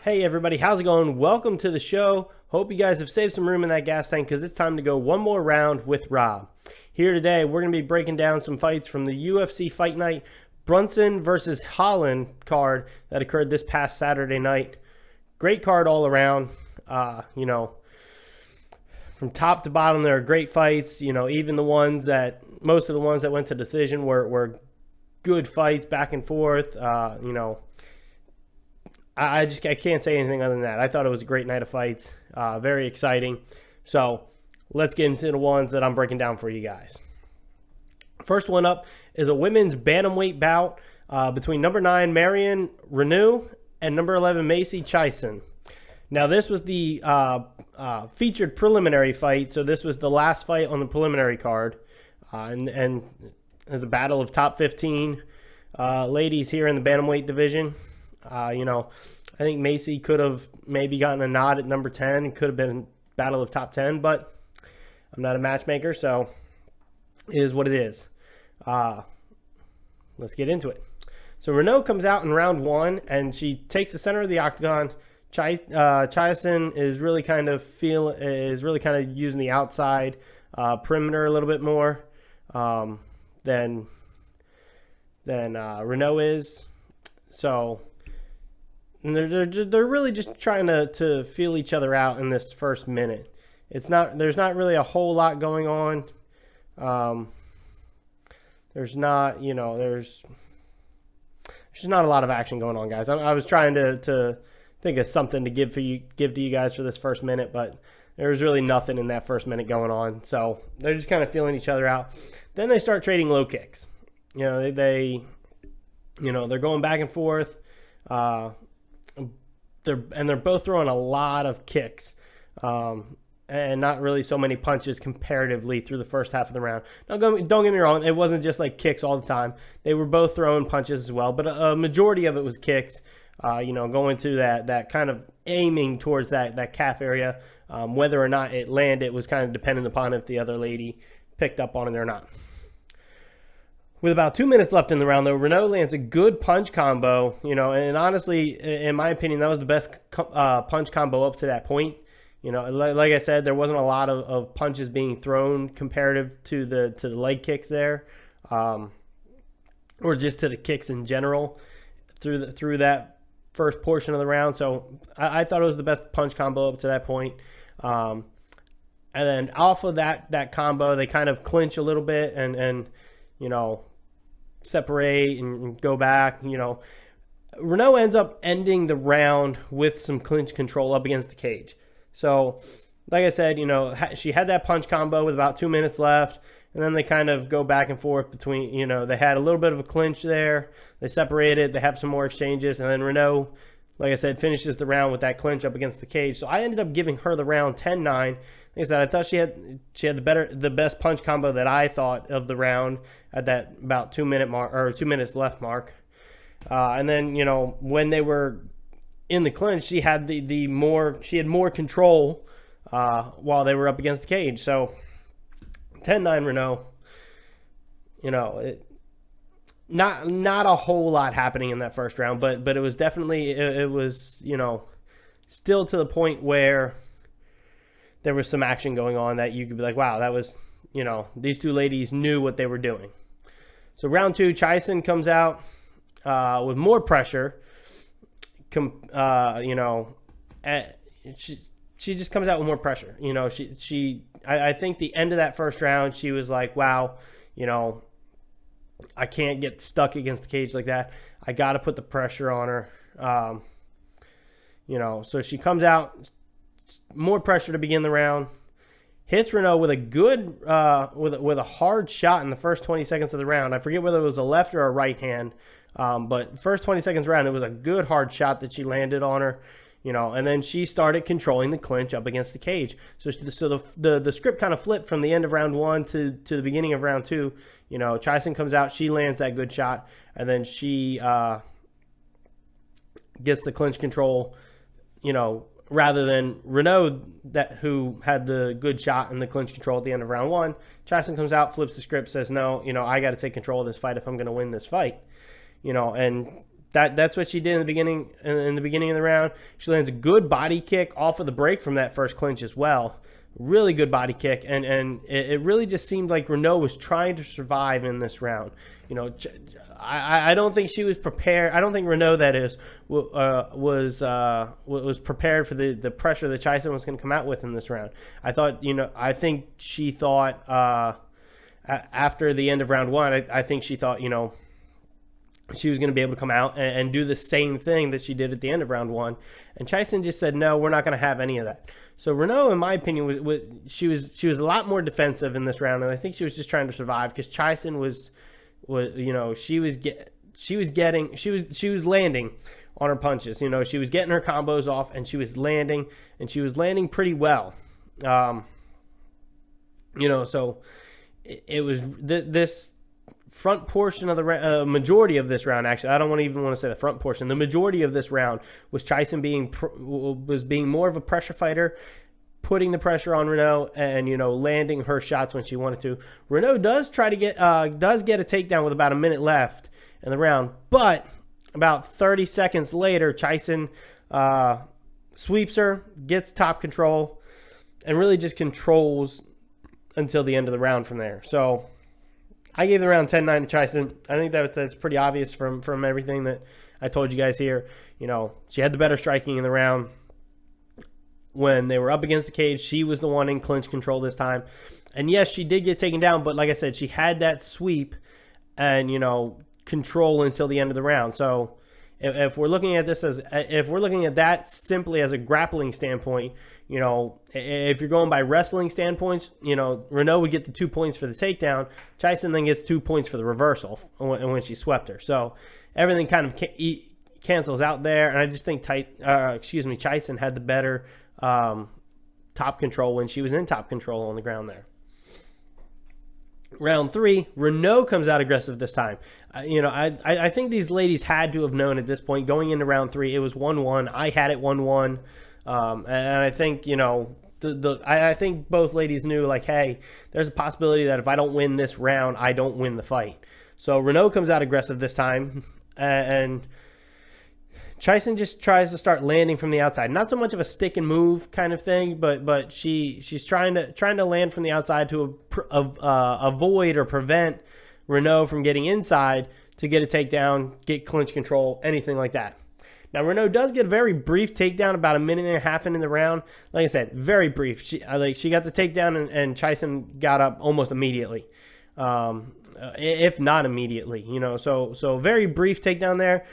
Hey everybody, how's it going? Welcome to the show. Hope you guys have saved some room in that gas tank because it's time to go one more round with Rob. Here today, we're going to be breaking down some fights from the UFC Fight Night Brunson versus Holland card that occurred this past Saturday night. Great card all around. From top to bottom, there are great fights. Even most of the ones that went to decision were good fights back and forth. I can't say anything other than that. I thought it was a great night of fights. Very exciting. So let's get into the ones that I'm breaking down for you guys. First one up is a women's bantamweight bout between number 9 Marion Reneau and number 11 Macy Chiasson. Now this was the featured preliminary fight. So this was the last fight on the preliminary card, and as a battle of top 15 ladies here in the bantamweight division. I think Macy could have maybe gotten a nod at number 10. It could have been battle of top 10, but I'm not a matchmaker, so it is what it is. Let's get into it. So Reneau comes out in round 1, and she takes the center of the octagon. Chiasson is really kind of using the outside perimeter a little bit more than Reneau is. So they're really just trying to feel each other out in this first minute. There's not really a whole lot going on. There's just not a lot of action going on, guys. I was trying to think of something to give to you guys for this first minute, but there was really nothing in that first minute going on. So they're just kind of feeling each other out. Then they start trading low kicks. They're going back and forth. They're both throwing a lot of kicks, and not really so many punches comparatively through the first half of the round. Now, don't get me wrong; it wasn't just like kicks all the time. They were both throwing punches as well, but a majority of it was kicks. Going to that kind of aiming towards that calf area. Whether or not it landed was kind of dependent upon if the other lady picked up on it or not. With about 2 minutes left in the round, though, Reneau lands a good punch combo, and honestly, in my opinion, that was the best punch combo up to that point. Like I said, there wasn't a lot of punches being thrown comparative to the leg kicks there, or just to the kicks in general through that first portion of the round. So I thought it was the best punch combo up to that point. And then off of that combo, they kind of clinch a little bit and separate and go back. Reneau ends up ending the round with some clinch control up against the cage. So, like I said, she had that punch combo with about 2 minutes left, and then they kind of go back and forth between, they had a little bit of a clinch there. They separated. They have some more exchanges, and then Reneau, like I said, finishes the round with that clinch up against the cage. So I ended up giving her the round 10-9. Like I said, I thought she had the best punch combo that I thought of the round at that about 2 minute mark, or 2 minutes left mark. And then when they were in the clinch, she had more control while they were up against the cage. So 10-9 Reneau. Not a whole lot happening in that first round, but it was definitely it was still to the point where there was some action going on that you could be like, wow, that was, these two ladies knew what they were doing. So round 2, Chiasson comes out with more pressure. She just comes out with more pressure. I think the end of that first round, she was like, wow, I can't get stuck against the cage like that. I got to put the pressure on her. So she comes out, more pressure to begin the round, hits Reneau with a good, with a hard shot in the first 20 seconds of the round. I forget whether it was a left or a right hand, but first 20 seconds round, it was a good hard shot that she landed on her, and then she started controlling the clinch up against the cage. So the script kind of flipped from the end of round 1 to the beginning of round 2. Chiasson comes out, she lands that good shot, and then she gets the clinch control, rather than Reneau, who had the good shot and the clinch control at the end of round 1. Chiasson comes out, flips the script, says, no, I got to take control of this fight if I'm going to win this fight. And That's what she did in the beginning. In the beginning of the round, she lands a good body kick off of the break from that first clinch as well. Really good body kick, and it really just seemed like Renault was trying to survive in this round. You know, I don't think she was prepared. I don't think Renault, that is, was prepared for the pressure that Chison was going to come out with in this round. I think she thought after the end of round one, I think she thought, she was going to be able to come out and do the same thing that she did at the end of round one. And Chison just said, no, we're not going to have any of that. So Renault, in my opinion, she was a lot more defensive in this round, and I think she was just trying to survive because Chison was landing on her punches. She was getting her combos off, and she was landing pretty well. So it was this front portion of the majority of this round. Actually, I don't even want to say the front portion. The majority of this round was Chison being more of a pressure fighter, putting the pressure on Renault, and landing her shots when she wanted to. Renault does get a takedown with about a minute left in the round, but about 30 seconds later, Chison sweeps her, gets top control, and really just controls until the end of the round from there. So I gave the round 10-9 to Chison. I think that's pretty obvious from everything that I told you guys here. She had the better striking in the round. When they were up against the cage, she was the one in clinch control this time. And yes, she did get taken down, but like I said, she had that sweep and, control until the end of the round. So if we're looking at that simply as a grappling standpoint, if you're going by wrestling standpoints, Renault would get the 2 points for the takedown. Chison then gets 2 points for the reversal when she swept her. So everything kind of cancels out there. And I just think Chison had the better top control when she was in top control on the ground there. Round 3, Renault comes out aggressive this time. I think these ladies had to have known at this point going into round 3. It was 1-1. I had it 1-1. And I think, I think both ladies knew, like, hey, there's a possibility that if I don't win this round, I don't win the fight. So Renault comes out aggressive this time, and Chison just tries to start landing from the outside. Not so much of a stick and move kind of thing, but she's trying to land from the outside to avoid or prevent Renault from getting inside to get a takedown, get clinch control, anything like that. Now, Renault does get a very brief takedown, about a minute and a half into the round. Like I said, very brief. She got the takedown, and Chison got up almost immediately, if not immediately. So very brief takedown there.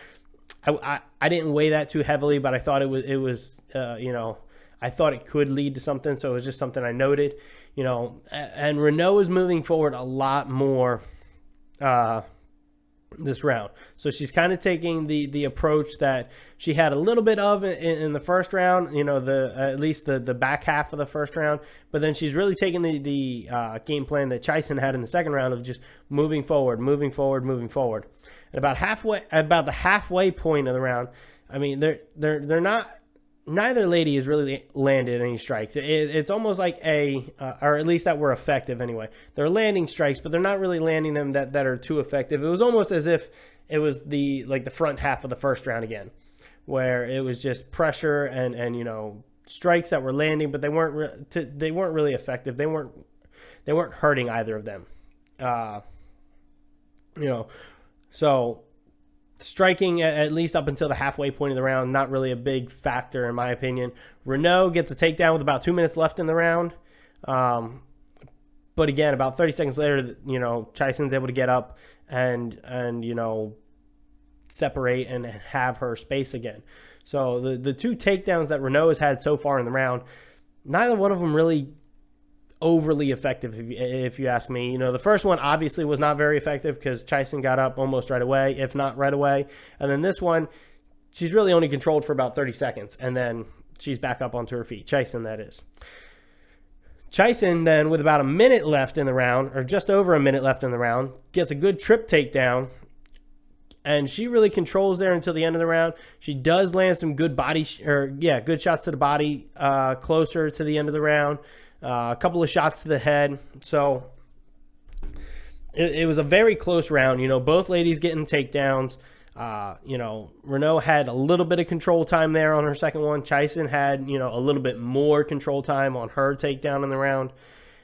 I didn't weigh that too heavily, but I thought it was I thought it could lead to something, so it was just something I noted. And Renault is moving forward a lot more this round. So she's kind of taking the approach that she had a little bit of in the first round, at least the back half of the first round. But then she's really taking the game plan that Chison had in the second round of just moving forward. And about the halfway point of the round, I mean, they're not. Neither lady has really landed any strikes. It's almost like or at least that were effective anyway. They're landing strikes, but they're not really landing them that are too effective. It was almost as if it was the front half of the first round again, where it was just pressure and strikes that were landing, but they weren't really effective. They weren't hurting either of them. So striking, at least up until the halfway point of the round, not really a big factor in my opinion. Renault gets a takedown with about 2 minutes left in the round. But again, about 30 seconds later, Chison's able to get up and separate and have her space again. So the two takedowns that Renault has had so far in the round, neither one of them really overly effective, if you ask me. The first one obviously was not very effective because Chison got up almost right away, if not right away. And then this one, she's really only controlled for about 30 seconds, and then she's back up onto her feet. Chison, that is. Chison then, with about a minute left in the round, or just over a minute left in the round, gets a good trip takedown, and she really controls there until the end of the round. She does land some good good shots to the body closer to the end of the round. A couple of shots to the head. So it was a very close round. Both ladies getting takedowns. Renault had a little bit of control time there on her second one. Chison had, a little bit more control time on her takedown in the round.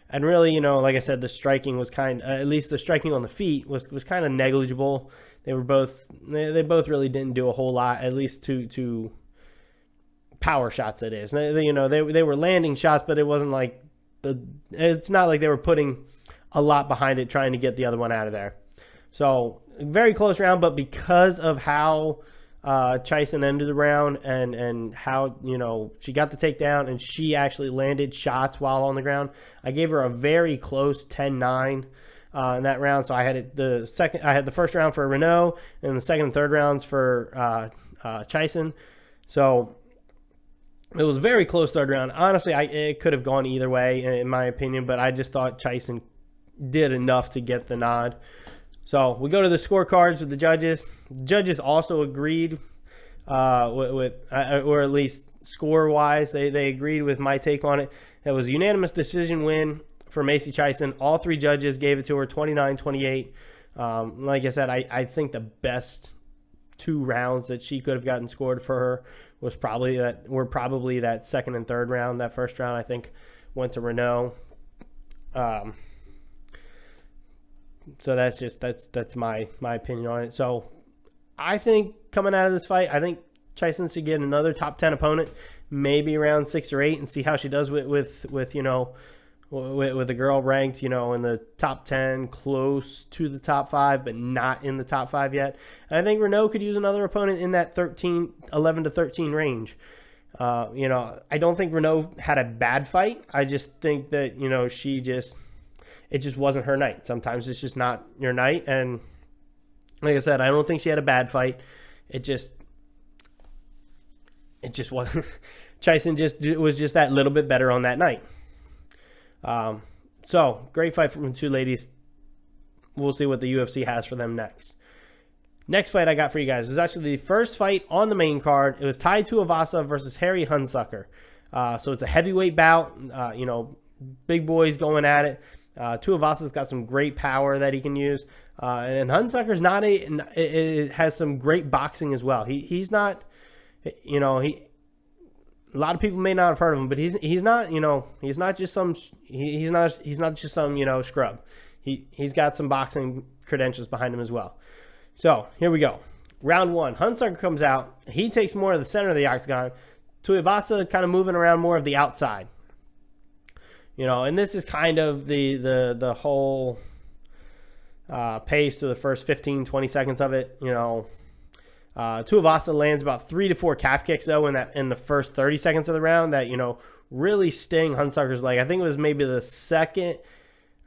And really, like I said, the striking was at least the striking on the feet was kind of negligible. They both really didn't do a whole lot, at least to power shots. It is, they were landing shots, but it wasn't like it's not like they were putting a lot behind it trying to get the other one out of there. So very close round, but because of how Chison ended the round and how, she got the takedown and she actually landed shots while on the ground, I gave her a very close 10-9 in that round. So I had the first round for Renault and the second and third rounds for Chison. So it was a very close third round. Honestly, it could have gone either way in my opinion, but I just thought Chison did enough to get the nod. So we go to the scorecards with the judges. The judges also agreed with or at least score-wise, they agreed with my take on it. It was a unanimous decision win for Macy Chison. All three judges gave it to her 29-28. Like I said, I think the best two rounds that she could have gotten scored for her were probably that second and third round. That first round, I think, went to Renault. So that's my opinion on it. So I think coming out of this fight, I think Chison should get another top 10 opponent, maybe around 6 or 8, and see how she does with a girl ranked, in the top 10, close to the top 5, but not in the top 5 yet. And I think Renault could use another opponent in that 11 to 13 range. I don't think Renault had a bad fight. I just think that, it just wasn't her night. Sometimes it's just not your night. And like I said, I don't think she had a bad fight. It just wasn't. Chison was just that little bit better on that night. So great fight from the two ladies. We'll see what the UFC has for them next. Next fight I got for you guys is actually the first fight on the main card. It was Tai Tuivasa versus Harry Hunsucker. So it's a heavyweight bout. Big boys going at it. Tuivasa's got some great power that he can use, and Hunsucker's it has some great boxing as well. He's not, a lot of people may not have heard of him, but he's not just some scrub. He's got some boxing credentials behind him as well. So here we go. Round one, Hunsucker comes out. He takes more of the center of the octagon. Tuivasa kind of moving around more of the outside. And this is kind of the whole pace through the first 15, 20 seconds of it. Tuivasa lands about 3 to 4 calf kicks, though, in the first 30 seconds of the round that, really sting Hunsucker's leg. I think it was maybe the second,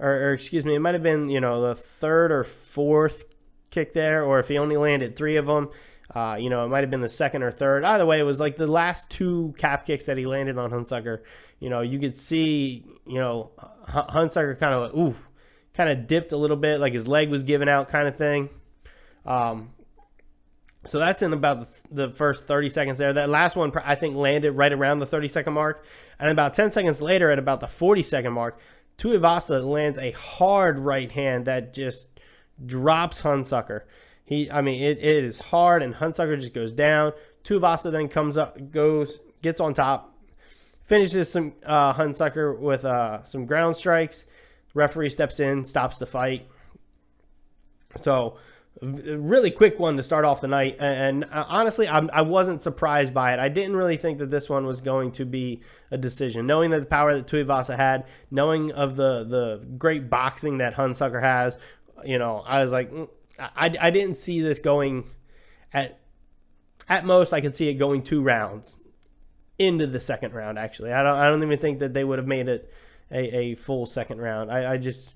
or excuse me, it might have been, the third or fourth kick there, or if he only landed 3 of them, it might have been the second or third. Either way, it was like the last 2 calf kicks that he landed on Hunsucker. You could see, Hunsucker kind of dipped a little bit, like his leg was giving out kind of thing. So that's in about the first 30 seconds there. That last one, I think, landed right around the 30-second mark. And about 10 seconds later, at about the 40-second mark, Tuivasa lands a hard right hand that just drops Hunsucker. It is hard, and Hunsucker just goes down. Tuivasa then comes up, gets on top, finishes some Hunsucker with some ground strikes. Referee steps in, stops the fight. So, a really quick one to start off the night. And honestly, I wasn't surprised by it. I didn't really think that this one was going to be a decision. Knowing that the power that Tuivasa had, knowing of the great boxing that Hunsucker has, I was like, I didn't see this going at most. I could see it going 2 rounds into the second round. Actually, I don't even think that they would have made it a full second round. I just,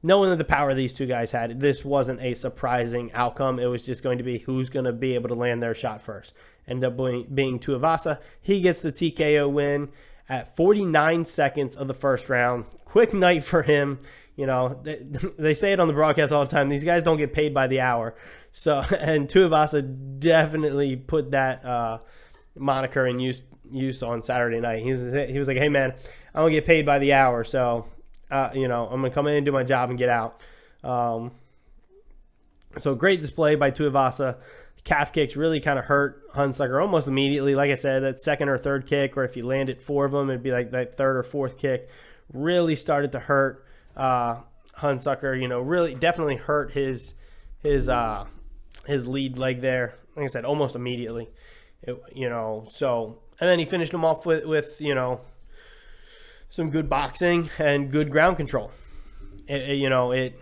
knowing that the power these two guys had, this wasn't a surprising outcome. It was just going to be who's going to be able to land their shot first. Ended up being Tuivasa. He gets the TKO win at 49 seconds of the first round. Quick night for him. They say it on the broadcast all the time. These guys don't get paid by the hour. So, and Tuivasa definitely put that moniker in use on Saturday night. He was like, hey man, I don't get paid by the hour, so I'm gonna come in and do my job and get out. So great display by Tuivasa. calf kicks really kind of hurt Hunsucker almost immediately. Like I said, that second or third kick, or if you landed 4 of them, it'd be like that third or fourth kick, really started to hurt Hunsucker. Really definitely hurt his lead leg there. Like I said, almost immediately. So, and then he finished him off with some good boxing and good ground control. That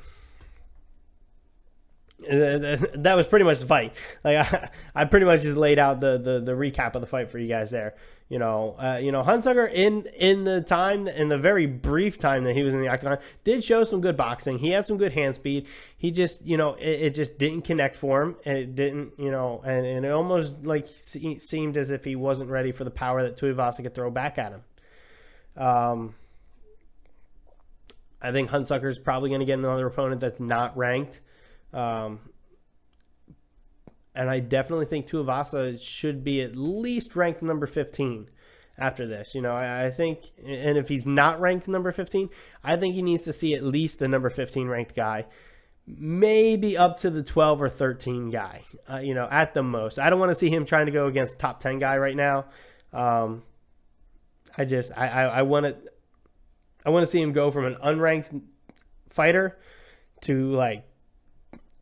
was pretty much the fight. Like I pretty much just laid out the recap of the fight for you guys there. Hunsucker in the very brief time that he was in the octagon did show some good boxing. He had some good hand speed. He just, it just didn't connect for him. And it didn't, and it almost like seemed as if he wasn't ready for the power that Tuivasa could throw back at him. I think Hunsucker is probably going to get another opponent that's not ranked. And I definitely think Tuivasa should be at least ranked number 15 after this. I think, and if he's not ranked number 15, I think he needs to see at least the number 15 ranked guy, maybe up to the 12 or 13 guy, at the most. I don't want to see him trying to go against the top 10 guy right now. I want to see him go from an unranked fighter to like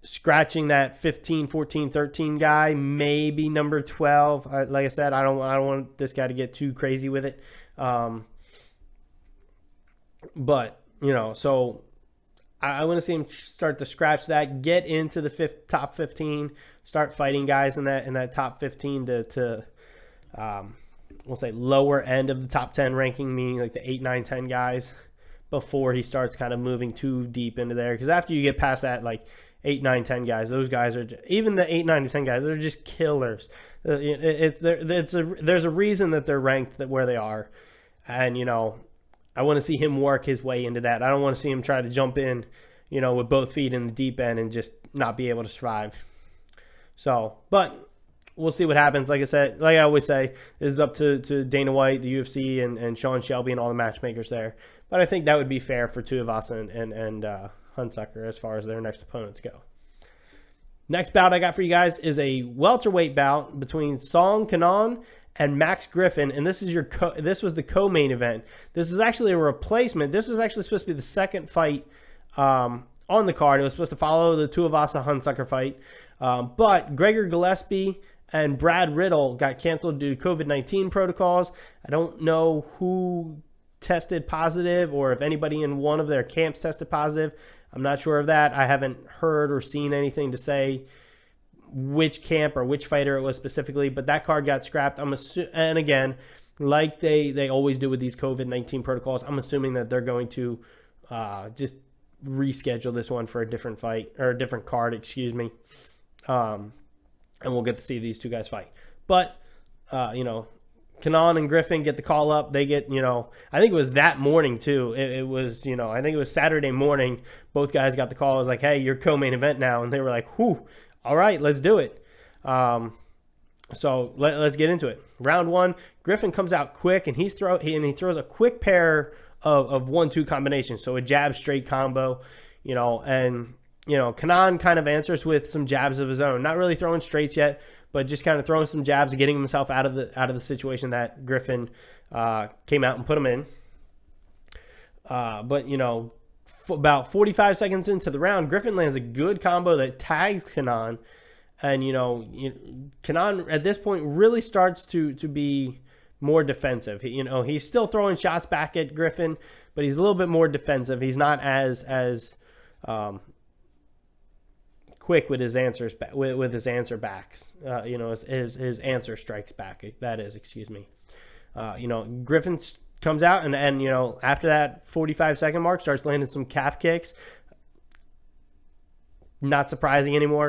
scratching that 15, 14, 13 guy, maybe number 12. Like I said, I don't want this guy to get too crazy with it. But, so I want to see him start to scratch that, get into the top 15, start fighting guys in that top 15 to we'll say lower end of the top 10 ranking, meaning like the 8, 9, 10 guys, before he starts kind of moving too deep into there. Because after you get past that, like 8, 9, 10 guys, those guys are even the 8, 9, 10 guys, they're just killers. There's a reason that they're ranked where they are, and I want to see him work his way into that. I don't want to see him try to jump in, with both feet in the deep end and just not be able to survive. So, but we'll see what happens. Like I said, like I always say, this is up to Dana White, the UFC, and Sean Shelby and all the matchmakers there. But I think that would be fair for Tuivasa and Hunsucker as far as their next opponents go. Next bout I got for you guys is a welterweight bout between Song Kenan and Max Griffin, and this was the co-main event. This was actually a replacement. This was actually supposed to be the second fight on the card. It was supposed to follow the Tuivasa Hunsucker fight, but Gregor Gillespie and Brad Riddle got canceled due to COVID-19 protocols. I don't know who tested positive or if anybody in one of their camps tested positive. I'm not sure of that. I haven't heard or seen anything to say which camp or which fighter it was specifically, but that card got scrapped. And again, like they always do with these COVID-19 protocols, I'm assuming that they're going to just reschedule this one for a different fight, or a different card, excuse me. And we'll get to see these two guys fight. But, Kenan and Griffin get the call up. They get, I think it was that morning too. It was, I think it was Saturday morning. Both guys got the call. It was like, hey, you're co-main event now. And they were like, whew, all right, let's do it. So let's get into it. Round one, Griffin comes out quick, and he throws a quick pair of 1-2 combinations. So a jab straight combo, and Kenan kind of answers with some jabs of his own. Not really throwing straights yet, but just kind of throwing some jabs and getting himself out of the situation that Griffin came out and put him in. But about 45 seconds into the round, Griffin lands a good combo that tags Kenan, and Kenan at this point really starts to be more defensive. He's still throwing shots back at Griffin, but he's a little bit more defensive. He's not as quick with his answers, with his answer backs, his answer strikes back. That is, excuse me. Griffin comes out and after that 45-second mark starts landing some calf kicks. Not surprising anymore.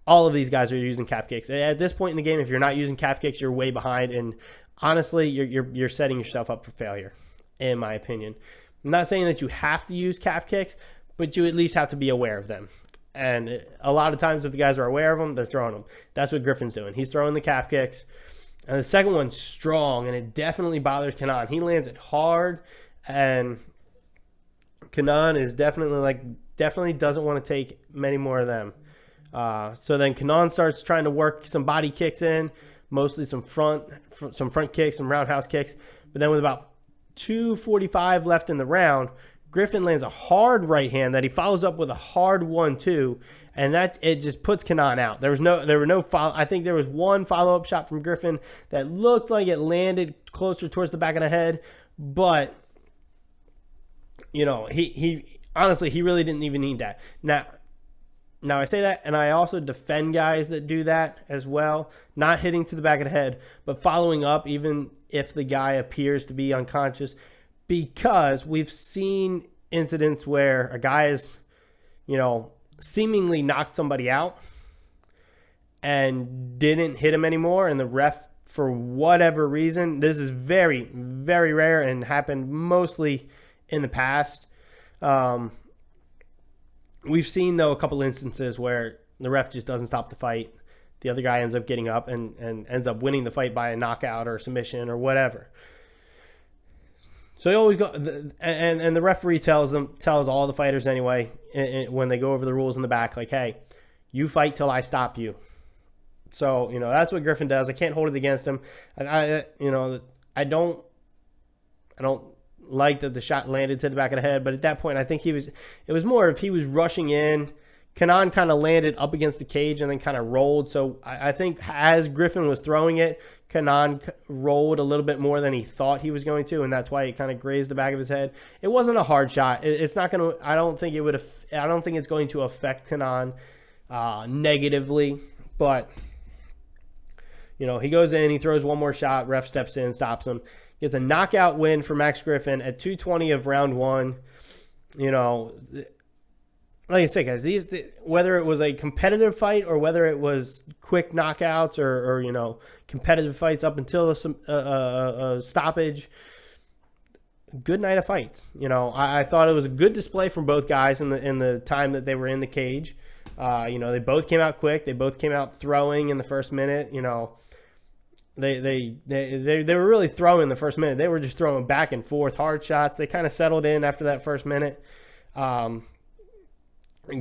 All of these guys are using calf kicks. At this point in the game, if you're not using calf kicks, you're way behind, and honestly, you're setting yourself up for failure, in my opinion. I'm not saying that you have to use calf kicks, but you at least have to be aware of them. And a lot of times if the guys are aware of them, they're throwing them. That's what Griffin's doing. He's throwing the calf kicks. And the second one's strong, and it definitely bothers Kenan. He lands it hard, and Kenan is definitely doesn't want to take many more of them. So then Kanan starts trying to work some body kicks in, mostly some front kicks, some roundhouse kicks. But then with about 2:45 left in the round, Griffin lands a hard right hand that he follows up with a hard 1-2, and that it just puts Kanan out. There were no follow. I think there was one follow-up shot from Griffin that looked like it landed closer towards the back of the head, but he honestly, he really didn't even need that. Now I say that, and I also defend guys that do that as well, not hitting to the back of the head, but following up even if the guy appears to be unconscious, because we've seen incidents where a guy is, seemingly knocked somebody out and didn't hit him anymore, and the ref, for whatever reason, this is very, very rare and happened mostly in the past. We've seen, though, a couple instances where the ref just doesn't stop the fight. The other guy ends up getting up and ends up winning the fight by a knockout or submission or whatever. So you always go, and the referee tells all the fighters anyway, when they go over the rules in the back, like, hey, you fight till I stop you. So, that's what Griffin does. I can't hold it against him. I don't like that the shot landed to the back of the head, but at that point, I think it was more if he was rushing in. Kanan kind of landed up against the cage and then kind of rolled. So I think as Griffin was throwing it, Kanan rolled a little bit more than he thought he was going to, and that's why it kind of grazed the back of his head. It wasn't a hard shot. It's not going to. I don't think it's going to affect Kanan negatively. But he goes in, he throws one more shot. Ref steps in, stops him. Gets a knockout win for Max Griffin at 2:20 of round one. Like I say, guys, whether it was a competitive fight or whether it was quick knockouts or competitive fights up until a stoppage, good night of fights. I thought it was a good display from both guys in the time that they were in the cage. They both came out quick. They both came out throwing in the first minute. They were really throwing in the first minute. They were just throwing back and forth hard shots. They kind of settled in after that first minute.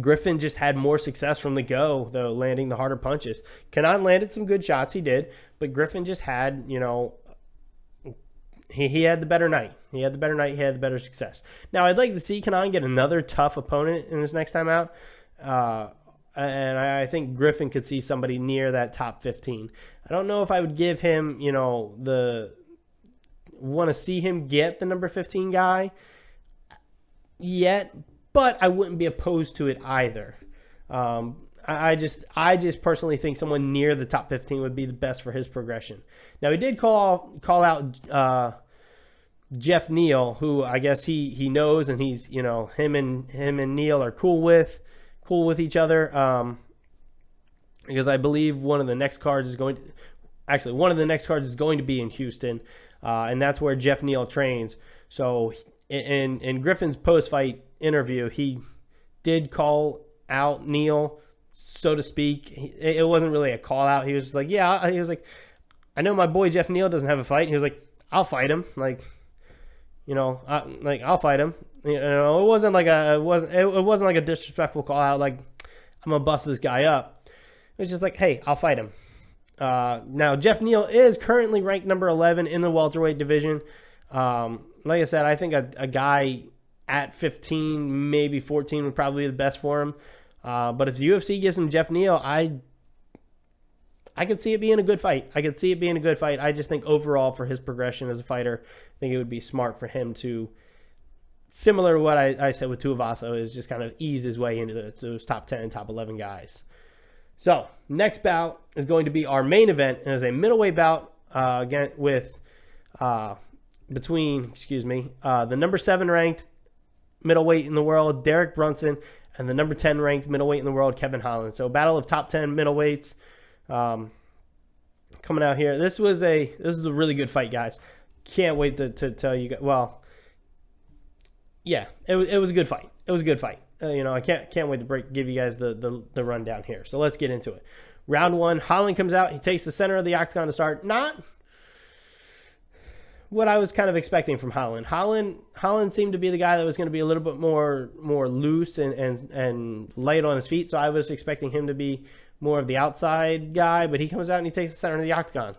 Griffin just had more success from the go, though, landing the harder punches. Kanan landed some good shots, he did, but Griffin just had, he had the better night. He had the better success. Now, I'd like to see Kanan get another tough opponent in his next time out, and I think Griffin could see somebody near that top 15. I don't know if I would give him, want to see him get the number 15 guy yet, but I wouldn't be opposed to it either. I just personally think someone near the top 15 would be the best for his progression. Now, he did call out Jeff Neal, who I guess he knows, and he's him and Neal are cool with each other. Because I believe one of the next cards is going to be in Houston, and that's where Jeff Neal trains. So in Griffin's post-fight interview, he did call out Neal, so to speak. It wasn't really a call out. He was like, I know my boy Jeff Neal doesn't have a fight. He was like, I'll fight him. I'll fight him. It wasn't like a disrespectful call out. Like, I'm gonna bust this guy up. It was just like, hey, I'll fight him. Now Jeff Neal is currently ranked number 11 in the welterweight division. Like I said, I think a guy at 15, maybe 14 would probably be the best for him. But if the UFC gives him Jeff Neal, I could see it being a good fight. I just think overall for his progression as a fighter, I think it would be smart for him to, similar to what I said with Tuivasa, is just kind of ease his way into those top 10, top 11 guys. So next bout is going to be our main event, and it's a middleweight bout again with between the number 7 ranked middleweight in the world, Derek Brunson, and the number 10 ranked middleweight in the world, Kevin Holland. So battle of top 10 middleweights coming out here. This is a really good fight, guys. Can't wait to tell you guys. Well, yeah, it was a good fight. I can't wait to give you guys the rundown here. So let's get into it. Round 1, Holland comes out. He takes the center of the octagon to start. what I was kind of expecting from Holland. Holland seemed to be the guy that was going to be a little bit more loose and light on his feet. So I was expecting him to be more of the outside guy, but he comes out and he takes the center of the octagon.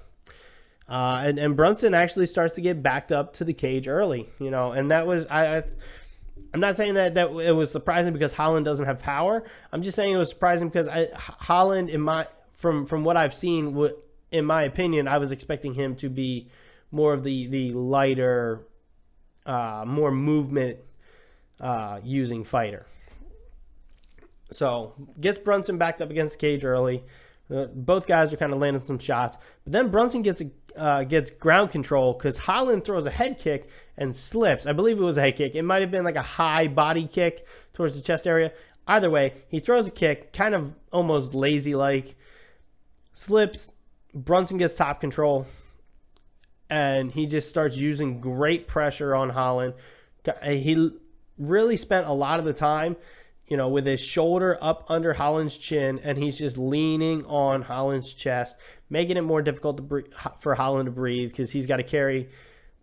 And Brunson actually starts to get backed up to the cage early, and that was I'm not saying that it was surprising because Holland doesn't have power. I'm just saying it was surprising because Holland, from what I've seen, in my opinion, I was expecting him to be more of the lighter, more movement using fighter. So gets Brunson backed up against the cage early. Both guys are kind of landing some shots, but then Brunson gets ground control because Holland throws a head kick and slips. I believe it was a head kick. It might have been like a high body kick towards the chest area. Either way, he throws a kick, kind of almost lazy-like, slips. Brunson gets top control, and he just starts using great pressure on Holland. He really spent a lot of the time, with his shoulder up under Holland's chin, and he's just leaning on Holland's chest, making it more difficult for Holland to breathe because he's got to carry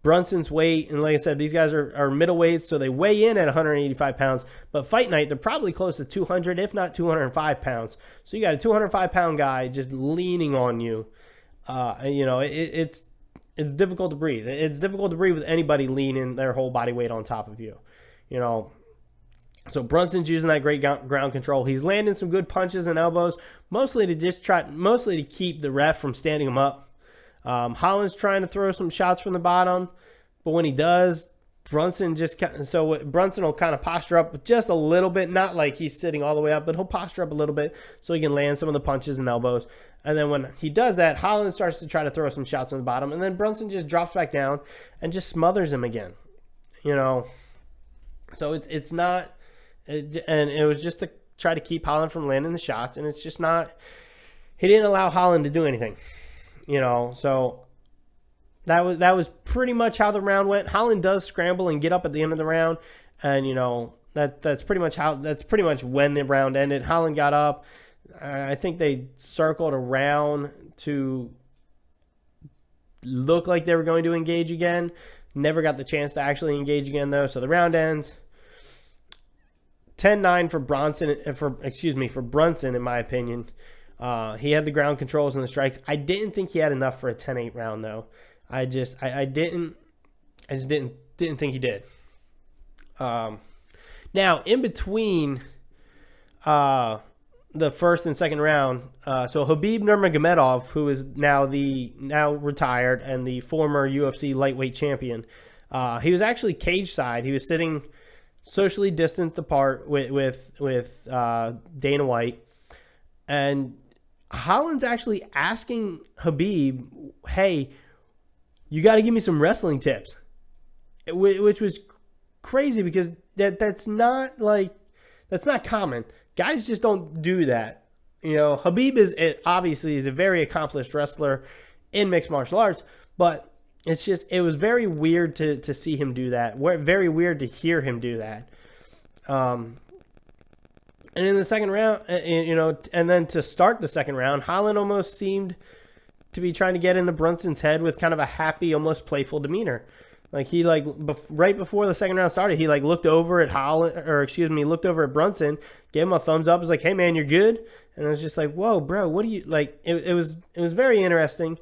Brunson's weight. And like I said, these guys are middleweights, so they weigh in at 185 pounds. But Fight Night, they're probably close to 200, if not 205 pounds. So you got a 205-pound guy just leaning on you. It's difficult to breathe. It's difficult to breathe with anybody leaning their whole body weight on top of you. So Brunson's using that great ground control. He's landing some good punches and elbows, mostly to keep the ref from standing him up. Holland's trying to throw some shots from the bottom, but when he does, Brunson will kind of posture up just a little bit, not like he's sitting all the way up, but he'll posture up a little bit so he can land some of the punches and elbows. And then when he does that, Holland starts to try to throw some shots on the bottom, and then Brunson just drops back down and just smothers him again. So it's not. And it was just to try to keep Holland from landing the shots, and it's just not. He didn't allow Holland to do anything, So that was pretty much how the round went. Holland does scramble and get up at the end of the round, and that's pretty much when the round ended. Holland got up. I think they circled around to look like they were going to engage again. Never got the chance to actually engage again though. So the round ends. 10-9 for Brunson, in my opinion. He had the ground controls and the strikes. I didn't think he had enough for a 10-8 round, though. I just didn't think he did. Now, in between the first and second round, so Khabib Nurmagomedov, who is now retired and the former UFC lightweight champion, he was actually cage side. He was sitting socially distanced apart with Dana White, and Holland's actually asking Khabib, "Hey, you got to give me some wrestling tips," which was crazy because that's not common. Guys just don't do that. Khabib obviously is a very accomplished wrestler in mixed martial arts, but it was very weird to see him do that. Very weird to hear him do that. And in the second round, and then to start the second round, Holland almost seemed to be trying to get into Brunson's head with kind of a happy, almost playful demeanor. Like he right before the second round started, he looked over at looked over at Brunson, gave him a thumbs up, was like, "Hey man, you're good." And I was just like, "Whoa, bro, what do you like?" It was very interesting.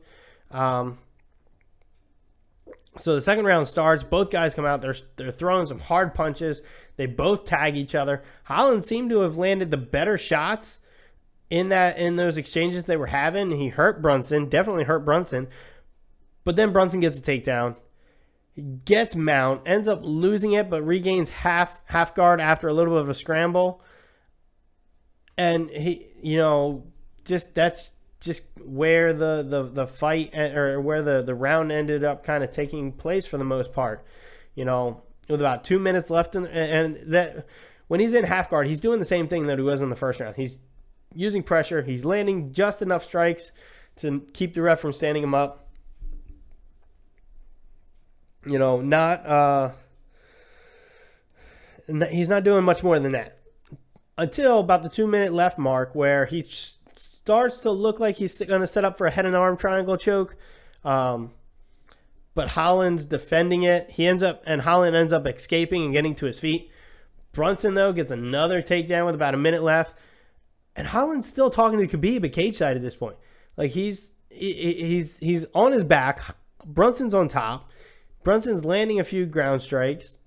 So the second round starts. Both guys come out. They're throwing some hard punches. They both tag each other. Holland seemed to have landed the better shots in those exchanges they were having. He definitely hurt Brunson. But then Brunson gets a takedown. He gets mount, ends up losing it, but regains half guard after a little bit of a scramble. And he, that's just where the fight or where the round ended up kind of taking place for the most part. With about 2 minutes left, and that when he's in half guard, he's doing the same thing that he was in the first round. He's using pressure. He's landing just enough strikes to keep the ref from standing him up. He's not doing much more than that until about the 2 minute left mark, where he starts to look like he's going to set up for a head and arm triangle choke. but Holland's defending it. Holland ends up escaping and getting to his feet. Brunson, though, gets another takedown with about a minute left. And Holland's still talking to Khabib at cage side at this point. Like, he's on his back. Brunson's on top. Brunson's landing a few ground strikes.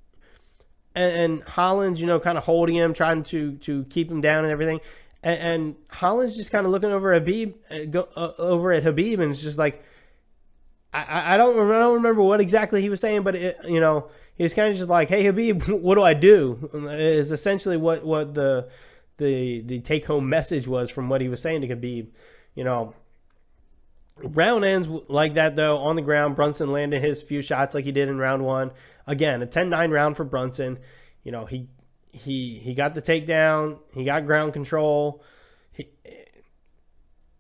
And Holland's, kind of holding him, trying to keep him down and everything. And Holland's just kind of looking over at Khabib, and it's just like, I don't remember what exactly he was saying, but he was kind of just like, "Hey Khabib, what do I do?" Is essentially what the take home message was from what he was saying to Khabib. Round ends like that though on the ground. Brunson landed his few shots like he did in round one. Again, a 10-9 round for Brunson. He got the takedown. He got ground control.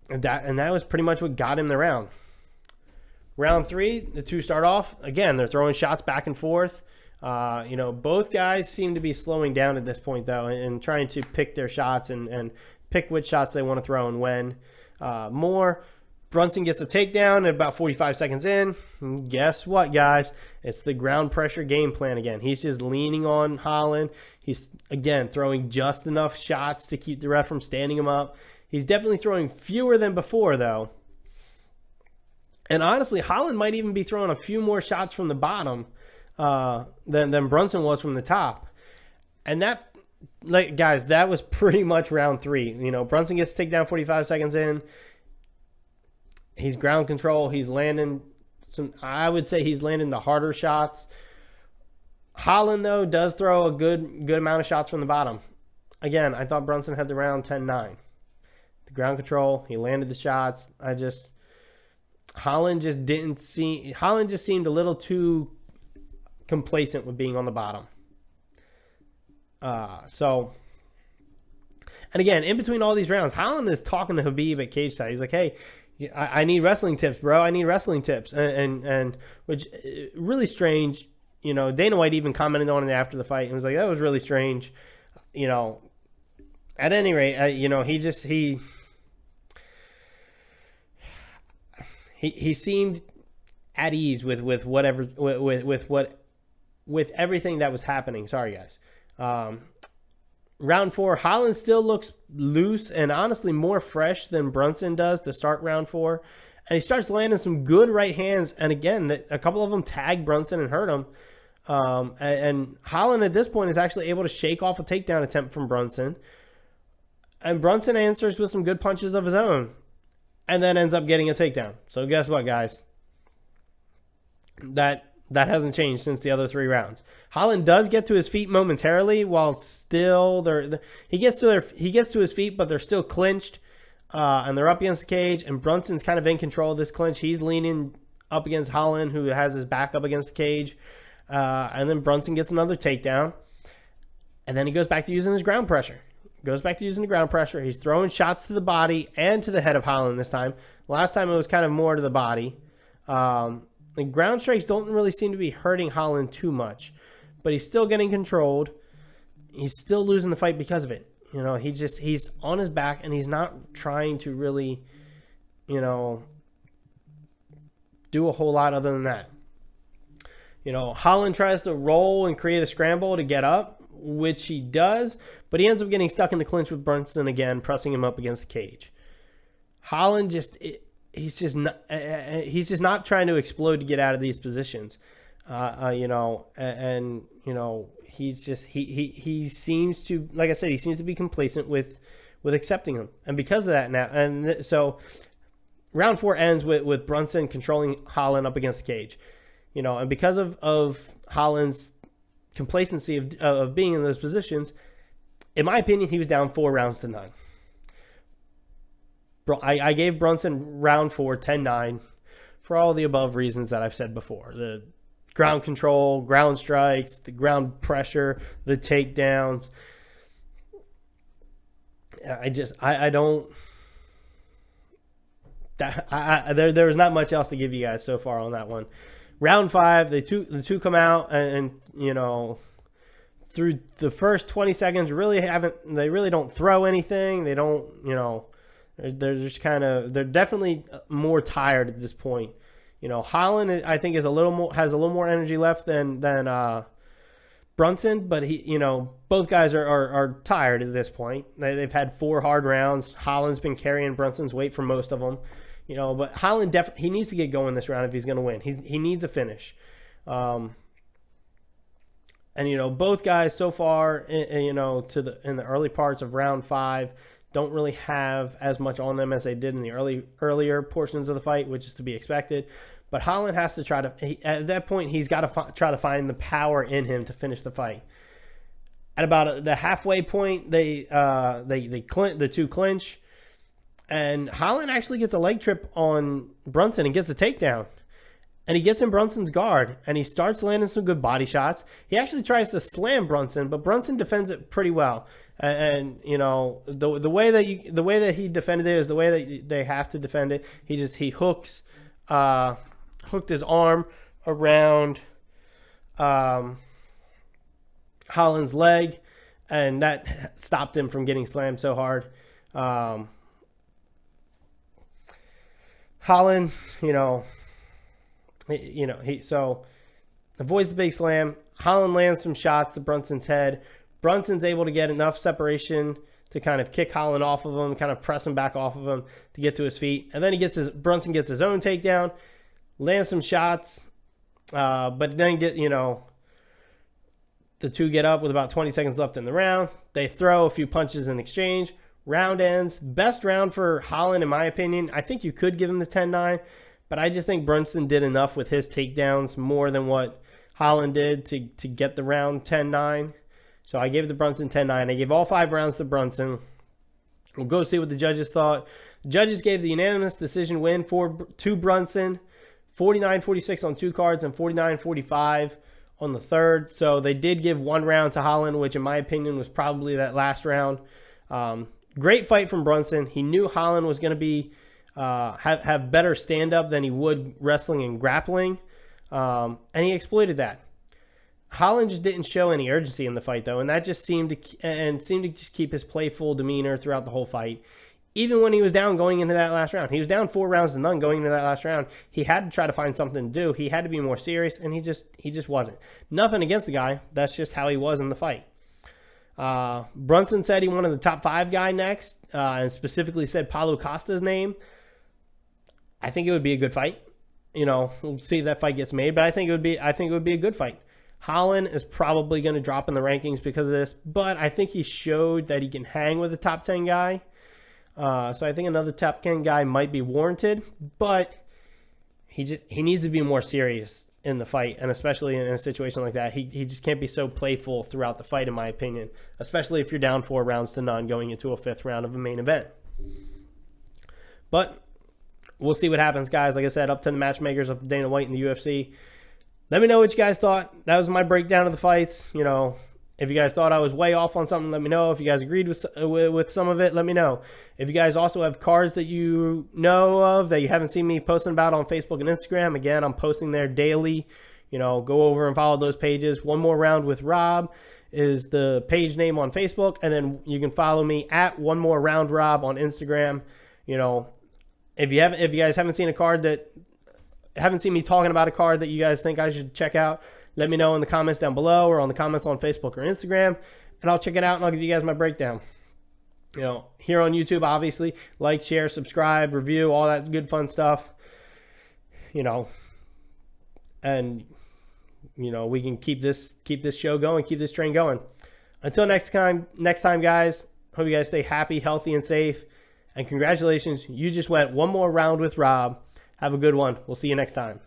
And that was pretty much what got him the round. Round three, the two start off. Again, they're throwing shots back and forth. Both guys seem to be slowing down at this point, though, and trying to pick their shots and pick which shots they want to throw and when. Brunson gets a takedown at about 45 seconds in. And guess what, guys? It's the ground pressure game plan again. He's just leaning on Holland. He's, again, throwing just enough shots to keep the ref from standing him up. He's definitely throwing fewer than before, though. And honestly, Holland might even be throwing a few more shots from the bottom than Brunson was from the top. And that, guys, that was pretty much round three. Brunson gets to take down 45 seconds in. He's ground control. He's landing I would say he's landing the harder shots. Holland, though, does throw a good amount of shots from the bottom. Again, I thought Brunson had the round 10-9. The ground control, he landed the shots. Holland just seemed a little too complacent with being on the bottom. And again, in between all these rounds, Holland is talking to Khabib at cage side. He's like, "Hey, I need wrestling tips, bro. I need wrestling tips." And which really strange. Dana White even commented on it after the fight and was like, "That was really strange." At any rate, he seemed at ease with everything that was happening. Sorry, guys. Round four, Holland still looks loose and honestly more fresh than Brunson does to start round four. And he starts landing some good right hands. And again, a couple of them tag Brunson and hurt him. And Holland at this point is actually able to shake off a takedown attempt from Brunson. And Brunson answers with some good punches of his own. And then ends up getting a takedown. So guess what, guys? That hasn't changed since the other three rounds. Holland does get to his feet momentarily, while still he gets to his feet, but they're still clinched, and they're up against the cage. And Brunson's kind of in control of this clinch. He's leaning up against Holland, who has his back up against the cage, and then Brunson gets another takedown, and then he goes back to using his ground pressure. He's throwing shots to the body and to the head of Holland this time. Last time it was kind of more to the body. The ground strikes don't really seem to be hurting Holland too much, but he's still getting controlled. He's still losing the fight because of it. He's on his back and he's not trying to really, do a whole lot other than that. Holland tries to roll and create a scramble to get up, which he does, but he ends up getting stuck in the clinch with Brunson again, pressing him up against the cage. Holland he's just not trying to explode to get out of these positions, he seems to, like I said, he seems to be complacent with accepting him, and because of that now, and so round four ends with Brunson controlling Holland up against the cage, and because of Holland's complacency of being in those positions, in my opinion, he was down 4 rounds to 9. I gave Brunson round 4, 10-9 for all the above reasons that I've said before. The ground control, ground strikes, the ground pressure, the takedowns. There's not much else to give you guys so far on that one. Round 5, the two come out and through the first 20 seconds they really don't throw anything. They don't, they're just they're definitely more tired at this point. Holland, I think, has a little more energy left than Brunson, but both guys are tired at this point. They've had 4 hard rounds. Holland's been carrying Brunson's weight for most of them, but Holland he needs to get going this round if he's going to win. He needs a finish. And both guys so far, in the early parts of round 5, don't really have as much on them as they did in the earlier portions of the fight, which is to be expected. But Holland has to at that point, he's got to try to find the power in him to finish the fight. At about the halfway point, the two clinch, and Holland actually gets a leg trip on Brunson and gets a takedown. And he gets in Brunson's guard, and he starts landing some good body shots. He actually tries to slam Brunson, but Brunson defends it pretty well. And the way that he defended it is the way that they have to defend it. He hooked his arm around Holland's leg, and that stopped him from getting slammed so hard. Holland, he avoids the big slam. Holland lands some shots to Brunson's head. Brunson's able to get enough separation to kind of kick Holland off of him, kind of press him back off of him to get to his feet. And then Brunson gets his own takedown, lands some shots, but then the two get up with about 20 seconds left in the round. They throw a few punches in exchange. Round ends. Best round for Holland, in my opinion. I think you could give him the 10-9, but I just think Brunson did enough with his takedowns more than what Holland did to get the round 10-9. So I gave the Brunson 10-9. I gave all 5 rounds to Brunson. We'll go see what the judges thought. The judges gave the unanimous decision win to Brunson, 49-46 on 2 cards and 49-45 on the third. So they did give 1 round to Holland, which in my opinion was probably that last round. Great fight from Brunson. He knew Holland was going to be have better stand-up than he would wrestling and grappling, and he exploited that. Holland just didn't show any urgency in the fight, though, and that just seemed to just keep his playful demeanor throughout the whole fight. Even when he was down going into that last round, he was down 4-0 going into that last round. He had to try to find something to do. He had to be more serious, and he just wasn't. Nothing against the guy. That's just how he was in the fight. Brunson said he wanted the top 5 guy next, and specifically said Paulo Costa's name. I think it would be a good fight. We'll see if that fight gets made, but I think it would be a good fight. Holland is probably going to drop in the rankings because of this, but I think he showed that he can hang with a top 10 guy. So I think another top 10 guy might be warranted, but he needs to be more serious in the fight, and especially in a situation like that. He just can't be so playful throughout the fight, in my opinion, especially if you're down 4-0 going into a 5th round of a main event. But we'll see what happens, guys. Like I said, up to the matchmakers of Dana White and the UFC. Let me know what you guys thought. That was my breakdown of the fights. If you guys thought I was way off on something, let me know. If you guys agreed with some of it, let me know. If you guys also have cards that you know of that you haven't seen me posting about on Facebook and Instagram, again, I'm posting there daily. Go over and follow those pages. One More Round with Rob is the page name on Facebook, and then you can follow me at One More Round Rob on Instagram. If you guys haven't seen me talking about a card that you guys think I should check out, let me know in the comments down below or on the comments on Facebook or Instagram, and I'll check it out and I'll give you guys my breakdown. Here on YouTube, obviously, like, share, subscribe, review, all that good fun stuff. And we can keep this show going, keep this train going. Until next time, guys. Hope you guys stay happy, healthy, and safe. And congratulations, you just went one more round with Rob. Have a good one. We'll see you next time.